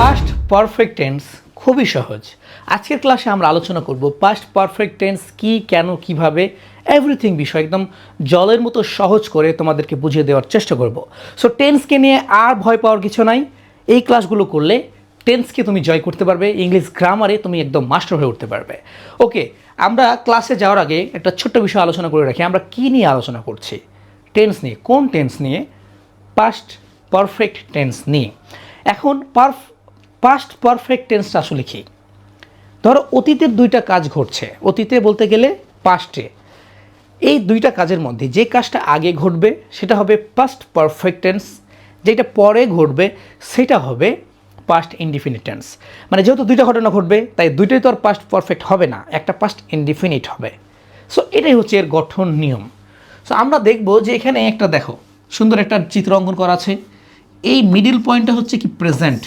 Past perfect tense খুবই সহজ। আজকের ক্লাসে আমরা আলোচনা করব পাস্ট পারফেক্ট টেন্স কি, কেন, কিভাবে, এভরিথিং বিষয় একদম জলের মতো সহজ করে তোমাদেরকে বুঝিয়ে দেওয়ার চেষ্টা করব। সো টেন্সকে নিয়ে আর ভয় পাওয়ার কিছু নাই। এই ক্লাসগুলো করলে টেন্সকে তুমি জয় করতে পারবে, ইংলিশ গ্রামারে তুমি একদম মাস্টার হয়ে উঠতে পারবে। ওকে, আমরা ক্লাসে যাওয়ার আগে একটা ছোট্ট বিষয় আলোচনা করে রাখি। আমরা কি নিয়ে আলোচনা করছি? টেন্স নিয়ে। কোন টেন্স নিয়ে? পাস্ট পারফেক্ট টেন্স নিয়ে। এখন পাস্ট পারফেক্ট টেন্সটা আসলে কি? ধরো অতীতের দুইটা কাজ ঘটছে, অতীতে বলতে গেলে পাস্টে। এই দুইটা কাজের মধ্যে যে কাজটা আগে ঘটবে সেটা হবে পাস্ট পারফেক্ট টেন্স, যেটা পরে ঘটবে সেটা হবে পাস্ট ইনডিফিনিট টেন্স। মানে যেহেতু দুইটা ঘটনা ঘটবে তাই দুইটাই তো আর পাস্ট পারফেক্ট হবে না, একটা পাস্ট ইনডিফিনিট হবে। সো এটাই হচ্ছে এর গঠন নিয়ম। সো আমরা দেখব যে এখানে একটা দেখো সুন্দর একটা চিত্র অঙ্কন করা আছে। এই মিডিল পয়েন্টটা হচ্ছে কি প্রেজেন্ট।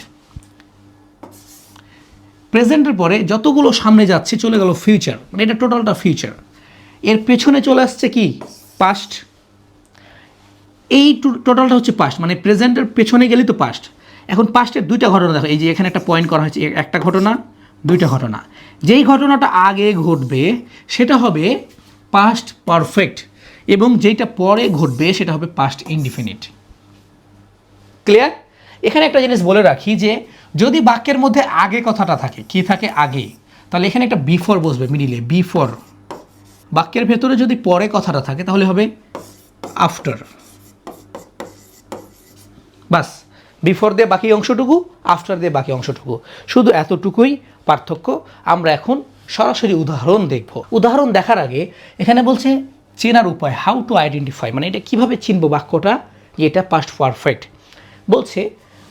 প্রেজেন্টের পরে যতগুলো সামনে যাচ্ছে চলে গেল ফিউচার, মানে এটা টোটালটা ফিউচার। এর পেছনে চলে আসছে কি পাস্ট। এই টোটালটা হচ্ছে পাস্ট, মানে প্রেজেন্টের পেছনে গেলেই তো পাস্ট। এখন পাস্টের দুইটা ঘটনা দেখো, এই যে এখানে একটা পয়েন্ট করা হয়েছে, একটা ঘটনা দুইটা ঘটনা। যেই ঘটনাটা আগে ঘটবে সেটা হবে পাস্ট পারফেক্ট এবং যেইটা পরে ঘটবে সেটা হবে পাস্ট ইনডিফিনিট। ক্লিয়ার? এখানে একটা জিনিস বলে রাখি যে যদি বাক্যের মধ্যে আগে কথাটা থাকে, কি থাকে আগে, তাহলে এখানে একটা বিফোর বসবে মিডিলে, বিফোর। বাক্যের ভেতরে যদি পরে কথাটা থাকে তাহলে হবে আফটার। বাস, বিফোর দিয়ে বাকি অংশটুকু, আফটার দিয়ে বাকি অংশটুকু, শুধু এতটুকুই পার্থক্য। আমরা এখন সরাসরি উদাহরণ দেখব। উদাহরণ দেখার আগে এখানে বলছে চেনার উপায়, হাউ টু আইডেন্টিফাই, মানে এটা কীভাবে চিনব বাক্যটা যে এটা পাস্ট পারফেক্ট। বলছে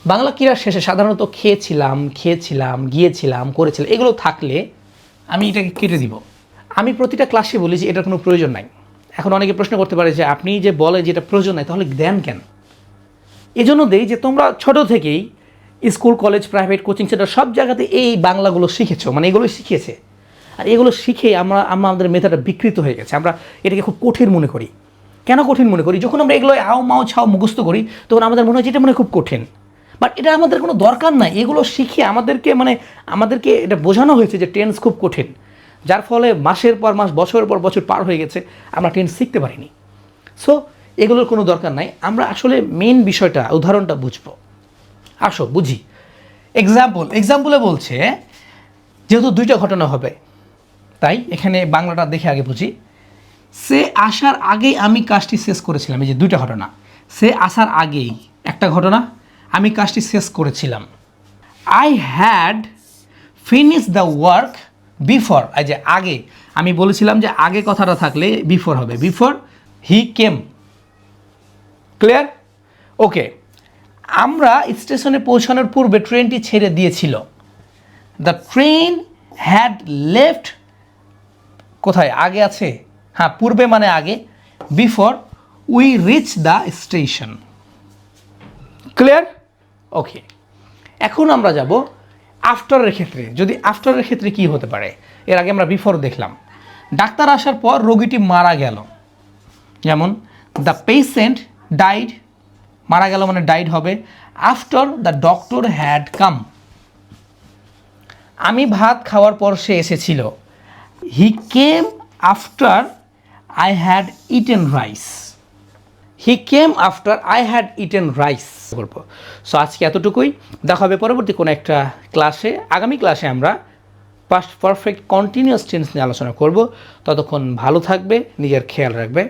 বাংলা ক্রিয়ার শেষে সাধারণত খেয়েছিলাম, খেয়েছিলাম, গিয়েছিলাম, করেছিলাম এগুলো থাকলে আমি এটাকে কেটে দিব। আমি প্রতিটা ক্লাসে বলি যে এটার কোনো প্রয়োজন নাই। এখন অনেকে প্রশ্ন করতে পারে যে আপনি যে বলে যে এটা প্রয়োজন নাই তাহলে দেন কেন? এই জন্য দেই যে তোমরা ছোট থেকেই school, college, private, coaching centre সব জায়গাতে এই বাংলাগুলো শিখেছো, মানে এগুলোই শিখিয়েছে। আর এগুলো শিখে আমাদের মেধাটা বিকৃত হয়ে গেছে। আমরা এটাকে খুব কঠিন মনে করি। কেন কঠিন মনে করি? যখন আমরা এগুলো আও মাও ছাও মুখস্থ করি তখন আমাদের মনে হয় যে এটা মনে খুব কঠিন। বাট এটা আমাদের কোনো দরকার নাই। এগুলো শিখে আমাদেরকে এটা বোঝানো হয়েছে যে টেন্স খুব কঠিন, যার ফলে মাসের পর মাস, বছরের পর বছর পার হয়ে গেছে, আমরা টেন্স শিখতে পারিনি। সো এগুলোর কোনো দরকার নাই। আমরা আসলে মেন বিষয়টা, উদাহরণটা বুঝবো। আসো বুঝি। এক্সাম্পলে বলছে যেহেতু দুইটা ঘটনা হবে তাই এখানে বাংলাটা দেখে আগে বুঝি। সে আসার আগেই আমি কাজটি শেষ করেছিলাম। এই যে দুইটা ঘটনা, সে আসার আগেই একটা ঘটনা, আমি কাজটি শেষ করেছিলাম। I had finish the work before. এই যে আগে, আমি বলেছিলাম যে আগে কথাটা থাকলে বিফোর হবে, বিফোর হি কেম। ক্লিয়ার? ওকে, আমরা স্টেশনে পৌঁছানোর পূর্বে ট্রেনটি ছেড়ে দিয়েছিল। দ্য ট্রেন হ্যাড লেফট, কোথায় আগে আছে? হ্যাঁ, পূর্বে মানে আগে, before we reach the station. Clear? Okay, এখন আমরা যাব আফটারের ক্ষেত্রে। যদি আফটারের ক্ষেত্রে কি হতে পারে? এর আগে আমরা বিফোর দেখলাম। ডাক্তার আসার পর রোগীটি মারা গেল। যেমন দ্য পেশেন্ট ডাইড, মারা গেল মানে ডাইড হবে after the doctor had come. আমি ভাত খাওয়ার পর সে এসেছিল। He came after I had eaten rice. He came after I had eaten rice বলবো। সো আজকে এতটুকুই। দেখা হবে পরবর্তী কোনো একটা ক্লাসে। আগামী ক্লাসে আমরা পাস্ট পারফেক্ট কন্টিনিউয়াস টেন্স নিয়ে আলোচনা করব। ততক্ষণ ভালো থাকবে, নিজের খেয়াল রাখবে।